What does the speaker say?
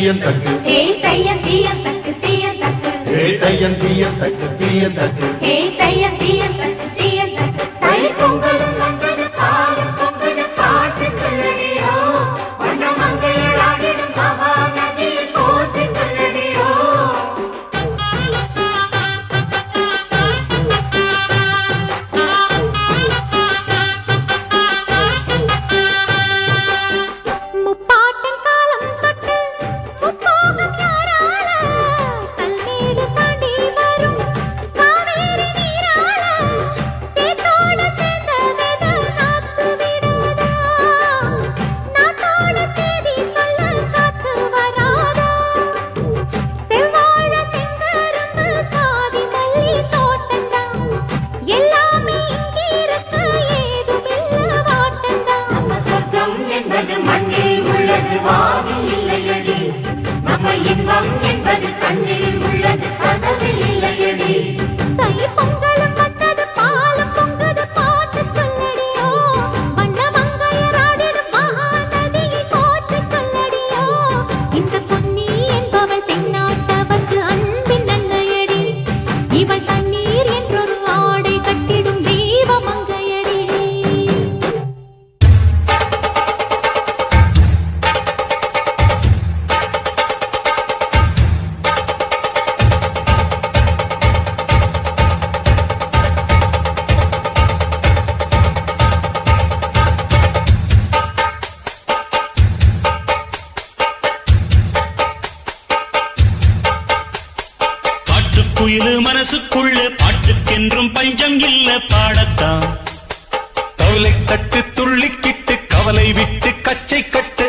தீயன் தக்கு ஹே தையன் தீயன் தக்கு தீயன் தக்கு ஹே தையன் தீயன் தக்கு தீயன் தக்கு ஹே தையன் தீயன் தக்கு தீயன் தக்கு தை பொங்கலும் வந்தது பாலும் பொங்குது பாட்டு சொல்லடியோ வண்ண மங்கையர் ஆடிடும் மகா நதியில் போற்றி சொல்லடியோ மண்ணில் உள்ளது வானில் இல்லையடி நம்ம இன்பம் என்பது கண்ணில் உள்ளது கனவில் இல்லையடி தை பொங்கலும் வந்தது பாலும் பொங்குது பாட்டு சொல்லடியோ வண்ண மங்கையர் ஆடிடும் மகா நதியை போற்றி சொல்லடியோ இந்த பொன்னி என்பவள் தென்னாட்டவர்க்கு அன்பின் நன்மையடி இவள் தண்ணீர் என்றொரு ஆடை கட்டிடும் தெய்வ மங்கையடி குயிலு மனசுக்குள்ள பாட்டுக்கென்றும் பஞ்சம் இல்ல பாடத்தான் கவலை தட்டு துள்ளிக்கிட்டு கவலை விட்டு கச்சை கட்டு